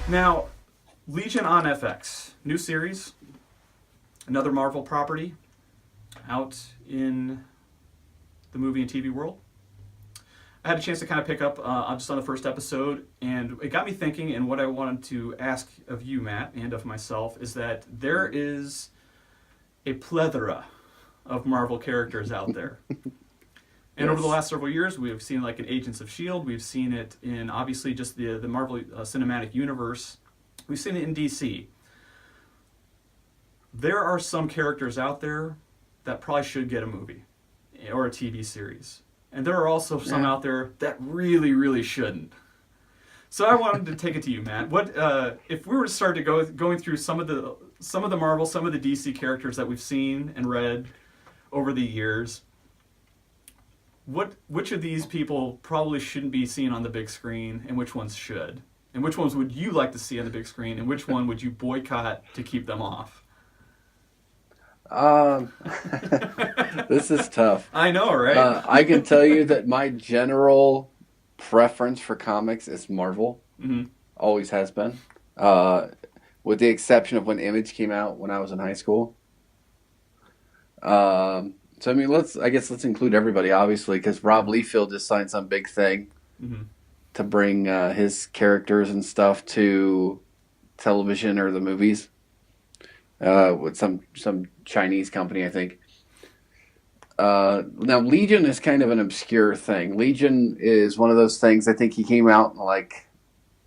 Now, Legion on FX, new series, another Marvel property out in the movie and TV world. I had a chance to kind of pick up just on the first episode, and it got me thinking. And what I wanted to ask of you, Matt, and of myself, is that there is a plethora of Marvel characters out there. And over the last several years, we've seen like in Agents of S.H.I.E.L.D., we've seen it in obviously just the Marvel Cinematic Universe. We've seen it in DC. There are some characters out there that probably should get a movie or a TV series. And there are also some out there that really, really shouldn't. So I wanted to take it to you, Matt. What if we were to start to going through some of the Marvel, some of the DC characters that we've seen and read over the years? Which of these people probably shouldn't be seen on the big screen, and which ones should? And which ones would you like to see on the big screen, and which one would you boycott to keep them off? This is tough. I know, right? I can tell you that my general preference for comics is Marvel. Mm-hmm. Always has been. With the exception of when Image came out when I was in high school. So I mean, let's include everybody, obviously, because Rob Liefeld just signed some big thing to bring his characters and stuff to television or the movies with some Chinese company, I think. Now, Legion is kind of an obscure thing. Legion is one of those things. I think he came out in like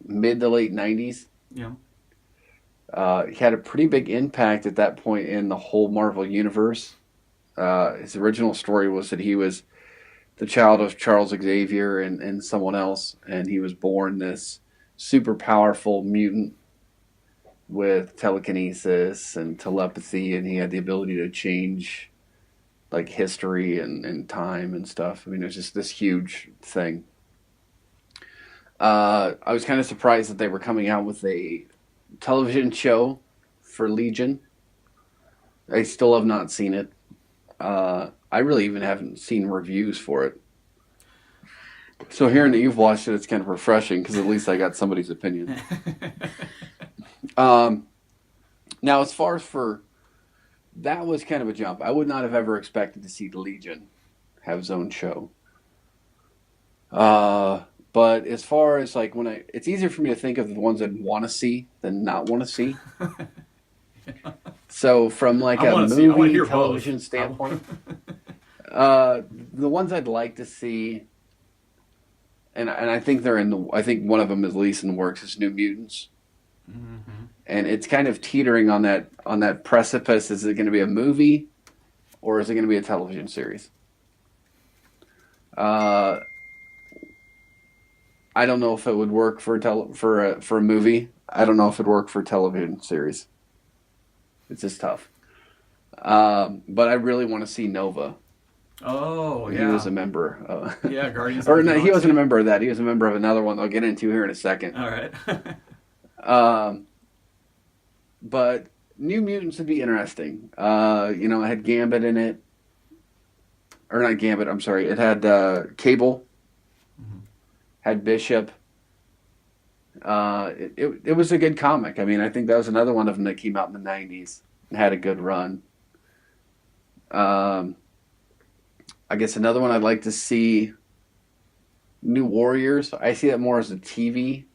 mid to late 90s. Yeah. He had a pretty big impact at that point in the whole Marvel universe. His original story was that he was the child of Charles Xavier and someone else, and he was born this super powerful mutant with telekinesis and telepathy, and he had the ability to change like history and time and stuff. I mean, it was just this huge thing. I was kind of surprised that they were coming out with a television show for Legion. I still have not seen it. I really even haven't seen reviews for it. So hearing that you've watched it, it's kind of refreshing because at least I got somebody's opinion. Now, as far as for... That was kind of a jump. I would not have ever expected to see the Legion have his own show. But as far as like it's easier for me to think of the ones I'd want to see than not want to see. So from like a movie television standpoint, the ones I'd like to see, and I think I think one of them is at least in the works, is New Mutants. Mm-hmm. And it's kind of teetering on that precipice. Is it going to be a movie, or is it going to be a television series? I don't know if it would work for a movie. I don't know if it'd work for a television series. It's just tough. But I really want to see Nova. Oh, yeah. He was a member. Yeah, Guardians. Or no, he wasn't a member of that. He was a member of another one I'll get into here in a second. All right. But New Mutants would be interesting. It had Gambit in it. Or not Gambit, I'm sorry. It had Cable. Mm-hmm. Had Bishop. It was a good comic. I mean, I think that was another one of them that came out in the 90s and had a good run. I guess another one I'd like to see, New Warriors. I see that more as a TV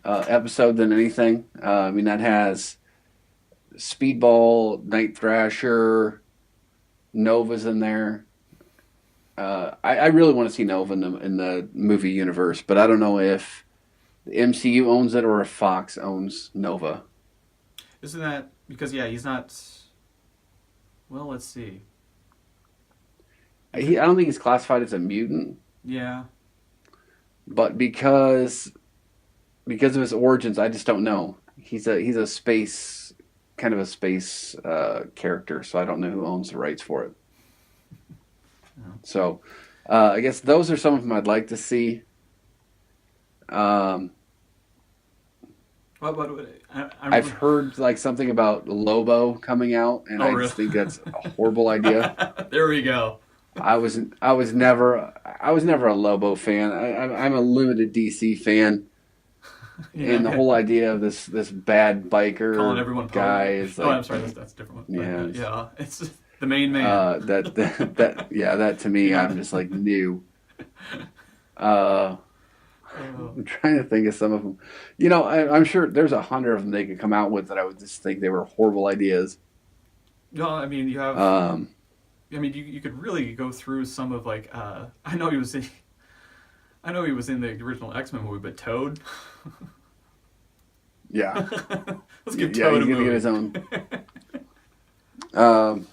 episode than anything. I mean, that has Speedball, Night Thrasher, Nova's in there. I really want to see Nova in the movie universe, but I don't know if the MCU owns it or if Fox owns Nova. Isn't that because, he's not... Well, let's see. I don't think he's classified as a mutant. Yeah. But because of his origins, I just don't know. He's a space, kind of a space character, so I don't know who owns the rights for it. So, I guess those are some of them I'd like to see. I've heard like something about Lobo coming out, and I just think that's a horrible idea. There we go. I was never a Lobo fan. I'm a limited DC fan. Yeah, And the whole idea of this bad biker calling everyone guy Poe. is Oh, like, I'm sorry, that's a different one. yeah, But, yeah, it's the main man. that to me, Yeah. I'm just like new. Uh, Oh. I'm trying to think of some of them. I'm sure there's 100 of them they could come out with that I would just think they were horrible ideas. No, I mean you have. Um, I mean you could really go through some of like. I know he was in. I know he was in the original X-Men movie, but Toad. yeah, Let's give yeah, Toad he's a gonna get movie. his own. Um,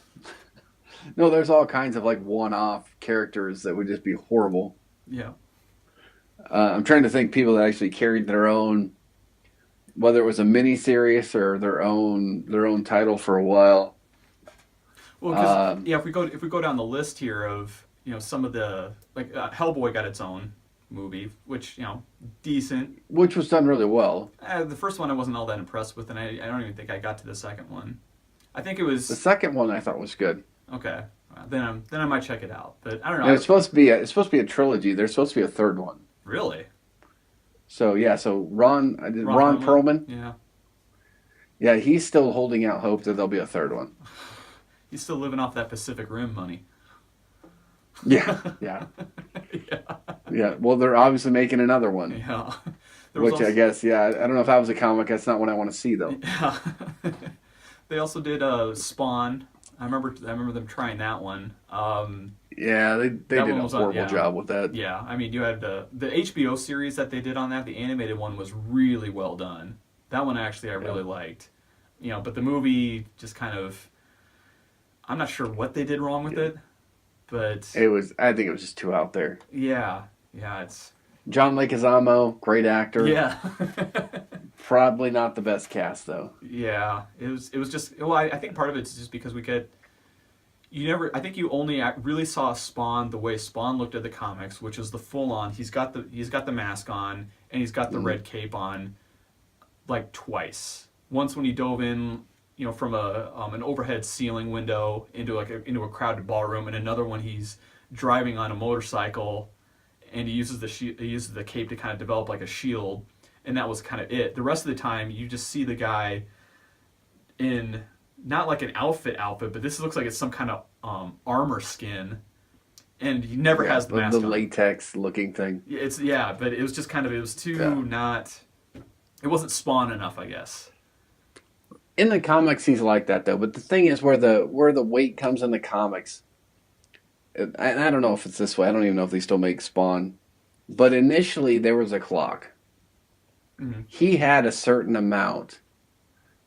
no, there's all kinds of like one-off characters that would just be horrible. Yeah. I'm trying to think people that actually carried their own, whether it was a mini series or their own title for a while. Well, because yeah, if we go down the list here of some of the like Hellboy got its own movie, which decent. Which was done really well. The first one I wasn't all that impressed with, and I don't even think I got to the second one. I think it The was second one I thought was good. okay. Then I might check it out, but I don't know. And it's supposed to be a trilogy. There's supposed to be a third one. Really? So yeah, Ron Ron Perlman, Yeah. yeah, he's still holding out hope that there'll be a third one. He's still living off that Pacific Rim money. Yeah, yeah, Yeah. yeah. Well, they're obviously making another one, Yeah. which I guess, yeah, I don't know if that was a comic. That's not what I want to see though. Yeah. They also did Spawn. I remember them trying that one. Yeah, they That did one a was horrible job with that. Yeah, I mean, you had the HBO series that they did on that. The animated one was really well done. That one actually I really liked. But the movie just kind of, I'm not sure what they did wrong with it, but I think it was just too out there. yeah, it's John Leguizamo, great actor. yeah. Probably not the best cast though. Yeah, it was just, well, I think part of it's just because I think you only really saw Spawn the way Spawn looked at the comics, which is the full on. He's got the mask on and he's got the red cape on, like twice. Once when he dove in, from an overhead ceiling window into a crowded ballroom, and another one he's driving on a motorcycle, and he uses the cape to kind of develop like a shield, and that was kind of it. The rest of the time, you just see the guy in not like an outfit, but this looks like it's some kind of armor skin, and he never has the mask on. Latex looking thing. But it was just kind of, it was too not. It wasn't Spawn enough, I guess. In the comics, he's like that though. But the thing is, where the weight comes in the comics, and I don't know if it's this way. I don't even know if they still make Spawn. But initially, there was a clock. Mm-hmm. He had a certain amount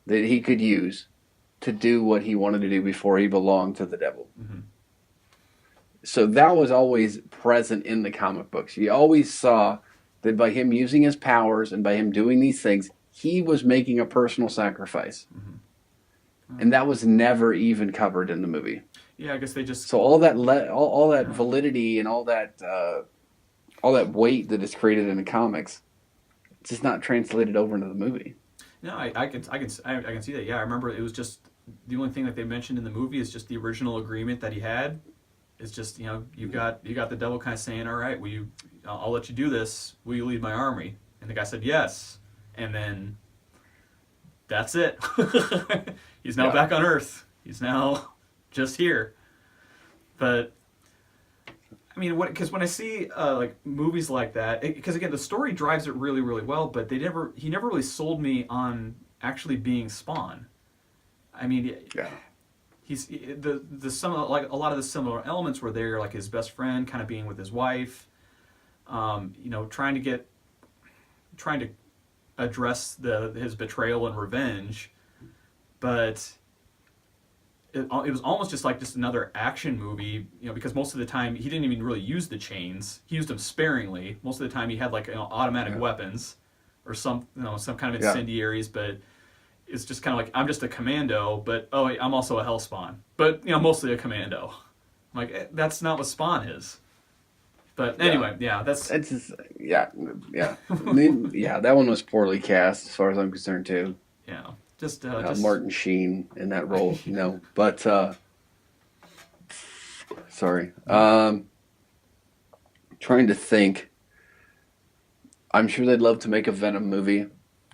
that he could use to do what he wanted to do before he belonged to the devil. Mm-hmm. So that was always present in the comic books. You always saw that by him using his powers and by him doing these things, he was making a personal sacrifice. Mm-hmm. And that was never even covered in the movie. Yeah, I guess they just... So all that validity and all that weight that is created in the comics, it's just not translated over into the movie. No, I can see that. Yeah, I remember it was just the only thing that they mentioned in the movie is just the original agreement that he had. It's just you got the devil kind of saying, all right, I'll let you do this. Will you lead my army? And the guy said yes, and then that's it. He's now back on Earth. He's now just here. But I mean, because when I see like movies like that, because again the story drives it really, really well, but he never really sold me on actually being Spawn. I mean, he's like a lot of the similar elements were there, like his best friend kind of being with his wife, trying to address his betrayal and revenge, but it was almost just another action movie, because most of the time he didn't even really use the chains. He used them sparingly. Most of the time he had automatic weapons or some kind of incendiaries, but it's just kind of like, I'm just a commando, but I'm also a hellspawn, but mostly a commando. Like, that's not what Spawn is. But anyway, that's... It's just, yeah. That one was poorly cast as far as I'm concerned too. Yeah. Just Martin Sheen in that role, but sorry. Trying to think. I'm sure they'd love to make a Venom movie.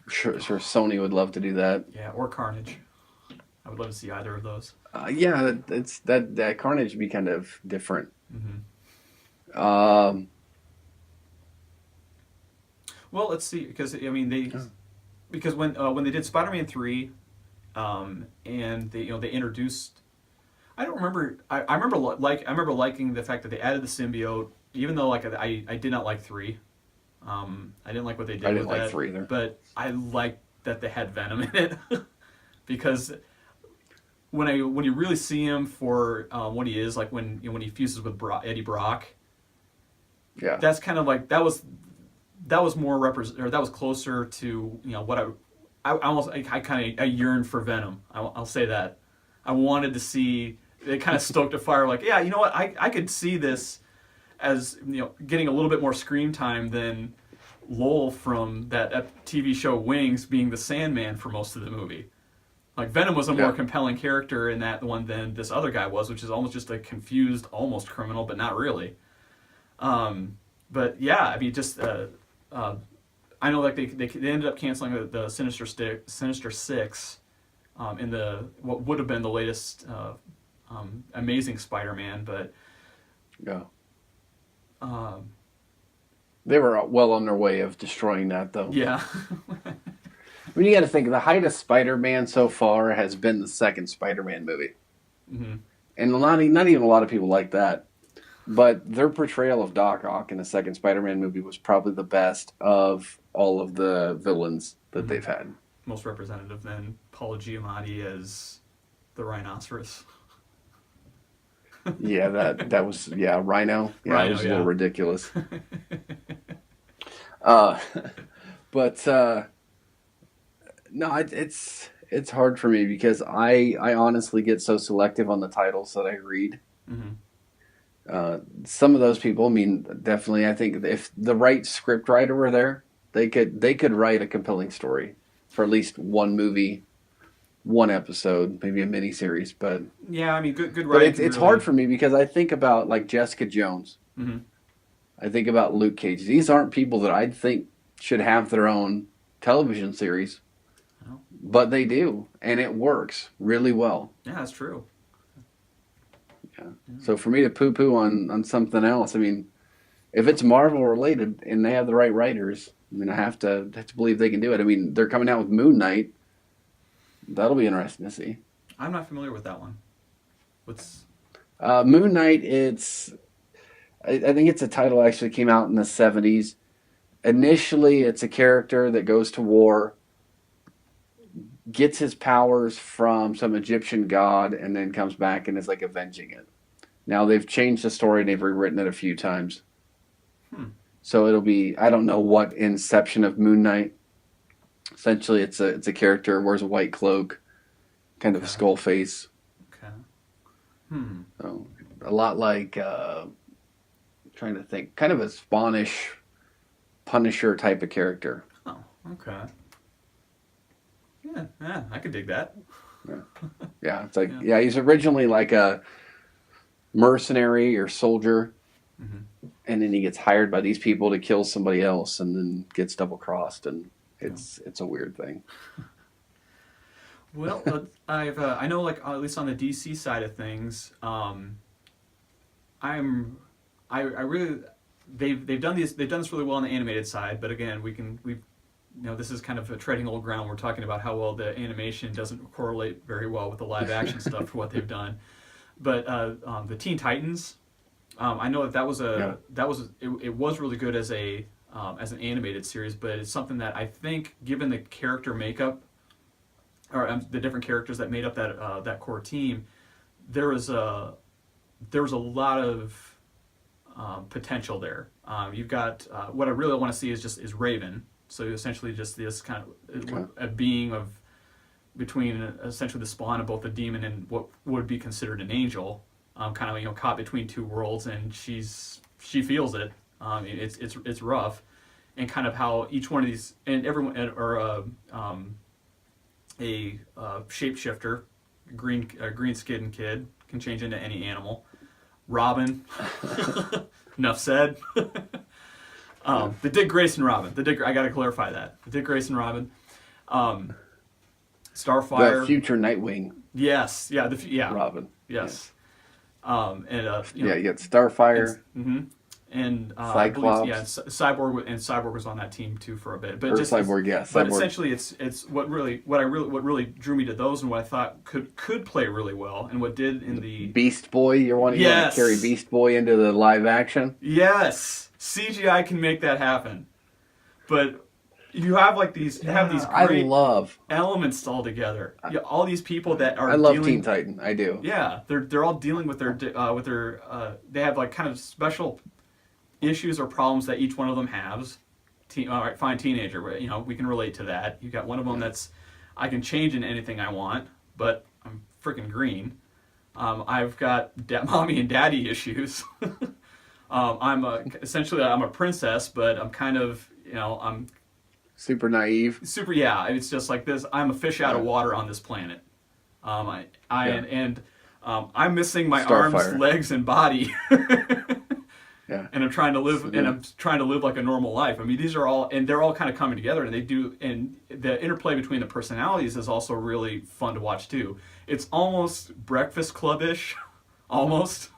Sure, Sony would love to do that. Yeah, or Carnage. I would love to see either of those. Yeah, it's that Carnage would be kind of different. Mm-hmm. Um, Well, let's see, because I mean because when they did Spider-Man 3, and they introduced. I don't remember. I remember I remember liking the fact that they added the symbiote, even though like I did not like 3. I didn't like what they did I with didn't like that, 3 either. but I liked that they had Venom in it because when you really see him for what he is, like when he fuses with Eddie Brock, Yeah, that's kind of like that was more or that was closer to what I almost I kind of I yearned for Venom. I'll say that I wanted to see it. Kind of stoked a fire, like, yeah, you know what, I could see this as getting a little bit more screen time than Lowell from that TV show Wings being the Sandman for most of the movie. Like Venom was a more compelling character in that one than this other guy was, which is almost just a confused, almost criminal, but not really. But yeah, I mean, just I know like they ended up canceling the Sinister Six in the what would have been the latest Amazing Spider-Man, but yeah. um, They were well on their way of destroying that, though. yeah. I mean, you got to think the height of Spider-Man so far has been the second Spider-Man movie, Mm-hmm. and not even a lot of people like that. But their portrayal of Doc Ock in the second Spider-Man movie was probably the best of all of the villains that Mm-hmm. they've had. Most representative then Paul Giamatti as the rhinoceros. Yeah, that was Rhino. Yeah, Rhino, it was a yeah. little ridiculous. Uh, but no, it's hard for me because I honestly get so selective on the titles that I read. Mm-hmm. Some of those people, I mean, definitely, I think if the right script writer were there, they could write a compelling story for at least one movie, one episode, maybe a miniseries. But Yeah, I mean, good but writing. it's really... hard for me because I think about like Jessica Jones. Mm-hmm. I think about Luke Cage. These aren't people that I think should have their own television series, Oh. but they do, and it works really well. Yeah, that's true. Yeah. So for me to poo-poo on something else, I mean, if it's Marvel related and they have the right writers, I mean, I have to believe they can do it. I mean, they're coming out with Moon Knight. That'll be interesting to see. I'm not familiar with that one. What's Moon Knight? I think it's a title actually came out in the 70s. Initially, it's a character that goes to war, gets his powers from some Egyptian god, and then comes back and is like avenging it. Now they've changed the story and they've rewritten it a few times. So it'll be, I don't know what inception of Moon Knight. Essentially, it's a character wears a white cloak, kind of a skull face. okay? So, a lot like trying to think, kind of a Spanish Punisher type of character. Oh, okay. Yeah, I could dig that. Yeah, it's like he's originally like a mercenary or soldier, and then he gets hired by these people to kill somebody else, and then gets double crossed, and it's a weird thing. Well, I know like at least on the DC side of things, I really they've done this really well on the animated side, but again this is kind of a treading old ground. We're talking about how well the animation doesn't correlate very well with the live action stuff for what they've done. But the Teen Titans, I know that was it was really good as an animated series, but it's something that I think, given the character makeup or the different characters that made up that core team, there was a lot of potential there. You've got what I really want to see is Raven. So essentially, just this kind of a being of between essentially the spawn of both a demon and what would be considered an angel, kind of caught between two worlds, and she feels it. It's rough, and kind of how each one of these and everyone or a shapeshifter, green skinned kid can change into any animal. Robin, enough said. The Dick Grayson Robin. I got to clarify that. The Dick Grayson Robin. Starfire. The future Nightwing. Yes. Yeah. Robin. Yes. Yeah. You got Starfire. And Cyclops. Cyborg was on that team too for a bit. But Cyborg. But essentially, it's what really drew me to those, and what I thought could play really well, and what did in the Beast Boy. You want to carry Beast Boy into the live action? Yes, CGI can make that happen, but you have these great I love elements all together. All these people that are. I love Teen Titan. I do. Yeah, they're all dealing with their they have kind of special issues or problems that each one of them has. All right, fine, teenager. We can relate to that. You got one of them that's, I can change into anything I want, but I'm freaking green. I've got mommy and daddy issues. Essentially I'm a princess, but I'm kind of I'm super naive. It's just like this. I'm a fish out of water on this planet. I'm missing my arms, legs, and body. Yeah. And I'm trying to live like a normal life. I mean, they're all kind of coming together, and and the interplay between the personalities is also really fun to watch too. It's almost Breakfast Club-ish, almost.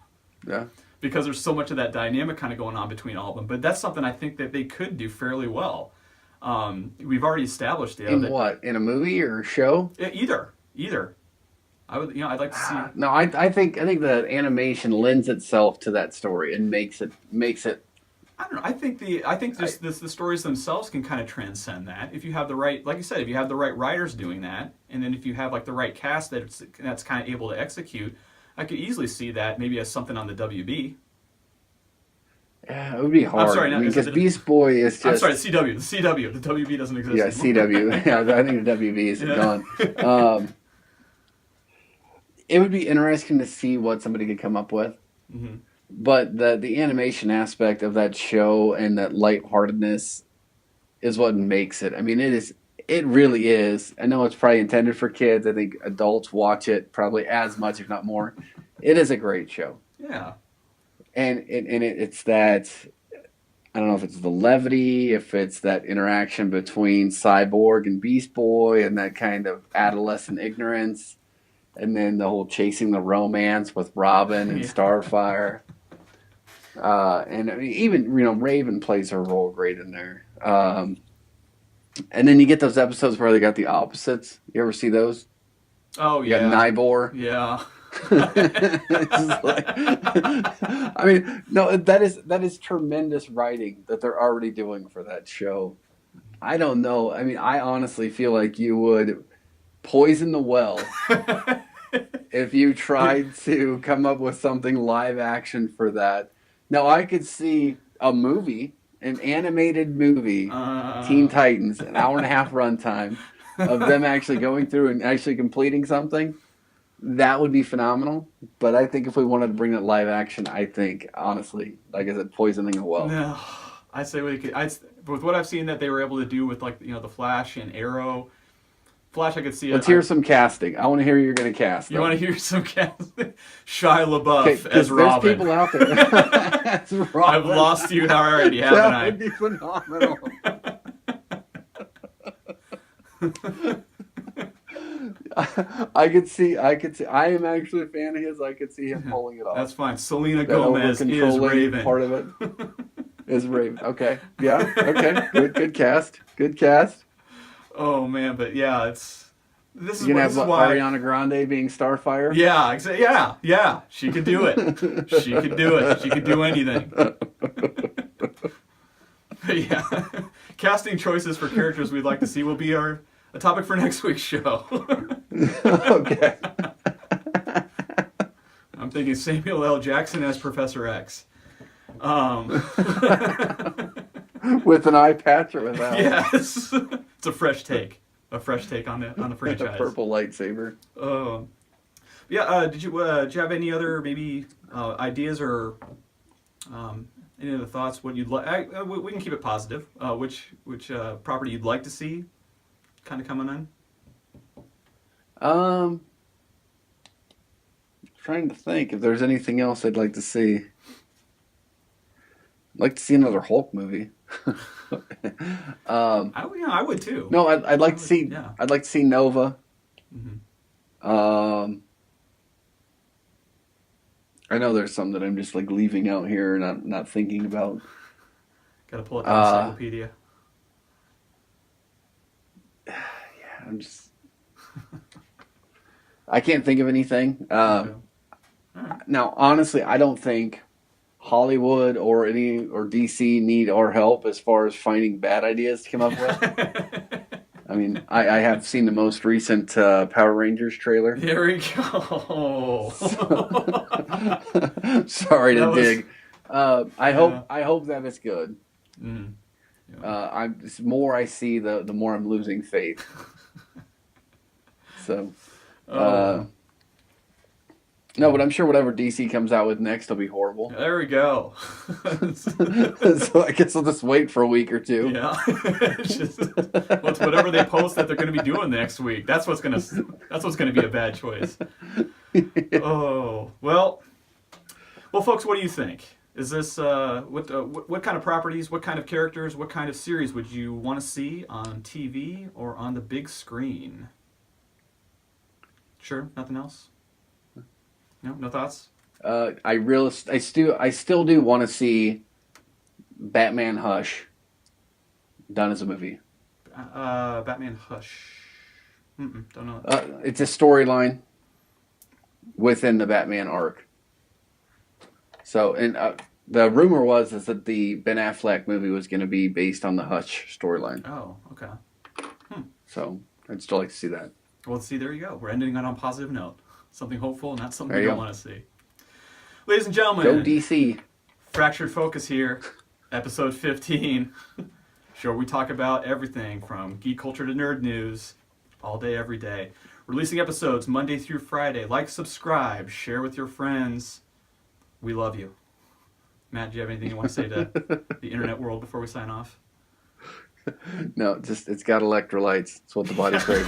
Yeah. Because there's so much of that dynamic kind of going on between all of them. But that's something I think that they could do fairly well. We've already established it. In a movie or a show? Either. I would, I'd like to see. No, I think the animation lends itself to that story and makes it. I don't know. I think the stories themselves can kind of transcend that if you have the right, like you said, if you have the right writers doing that, and then if you have the right cast that's kind of able to execute, I could easily see that maybe as something on the WB. Yeah, it would be hard. I'm sorry, because Beast Boy is just. I'm sorry, CW. The CW. The WB doesn't exist. Yeah, CW. Yeah, I think the WB is gone. It would be interesting to see what somebody could come up with. Mm-hmm. But the animation aspect of that show and that lightheartedness is what makes it. I mean, it really is. I know it's probably intended for kids. I think adults watch it probably as much, if not more. It is a great show. Yeah. And it's that, I don't know if it's the levity, if it's that interaction between Cyborg and Beast Boy and that kind of adolescent ignorance. And then the whole chasing the romance with Robin and Starfire. And I mean, even, Raven plays her role great in there. And then you get those episodes where they got the opposites. You ever see those? Oh, you got Nybor. Yeah. I mean, no, that is tremendous writing that they're already doing for that show. I don't know. I mean, I honestly feel like you would poison the well if you tried to come up with something live action for that. Now, I could see a movie, an animated movie, Teen Titans, an hour and a half runtime of them actually going through and actually completing something. That would be phenomenal. But I think if we wanted to bring that live action, I think, honestly, like I said, poisoning a well. No, I say we could. With what I've seen that they were able to do with the Flash and Arrow. Flash, I could see it. Let's hear some casting. I want to hear who you're going to cast. You want to hear some casting? Shia LaBeouf as Robin. There's people out there. As Robin. I've lost you already, haven't I? That would be phenomenal. I could see. I am actually a fan of his. I could see him pulling it off. That's fine. Selena Gomez is Raven. Part of it is Raven. Okay. Yeah. Okay. Good cast. Good cast. Oh man, but yeah, this is why Ariana Grande being Starfire. Yeah, exactly. Yeah, she could do it. She could do it. She could do anything. But yeah, casting choices for characters we'd like to see will be a topic for next week's show. Okay. I'm thinking Samuel L. Jackson as Professor X. With an eye patch or without? Yes. It's a fresh take on the franchise. A purple lightsaber. Did you have any other maybe ideas or any other thoughts? What you'd like? We can keep it positive. Which property you'd like to see, kind of coming in? Trying to think if there's anything else I'd like to see. I'd like to see another Hulk movie. I would too. No, I'd like to see. Yeah. I'd like to see Nova. Mm-hmm. I know there's some that I'm just like leaving out here and I'm not thinking about. Got to pull up the encyclopedia. Yeah, I'm just. I can't think of anything. Okay. Right. Now, honestly, I don't think Hollywood or DC need our help as far as finding bad ideas to come up with. I mean, I have seen the most recent Power Rangers trailer. There we go. Sorry to That was- dig. I hope that it's good. Mm. The more I see, the more I'm losing faith. So, no, but I'm sure whatever DC comes out with next will be horrible. There we go. So I guess I'll just wait for a week or two. Yeah. It's whatever they post that they're going to be doing next week. That's what's going to be a bad choice. Oh, well, folks, what do you think? Is this what kind of properties, what kind of characters, what kind of series would you want to see on TV or on the big screen? Sure, nothing else? No thoughts? I still do want to see Batman Hush done as a movie. Batman Hush. Don't know. It's a storyline within the Batman arc. So, and the rumor is that the Ben Affleck movie was going to be based on the Hush storyline. Oh, okay. So, I'd still like to see that. Well, see, there you go. We're ending on a positive note. Something hopeful, not something There we you don't go. want to see. Ladies and gentlemen, Go DC. Fractured Focus here, episode 15. Sure, we talk about everything from geek culture to nerd news, all day, every day. Releasing episodes Monday through Friday. Like, subscribe, share with your friends. We love you. Matt, do you have anything you want to say to the internet world before we sign off? No, it's got electrolytes. It's what the body craves.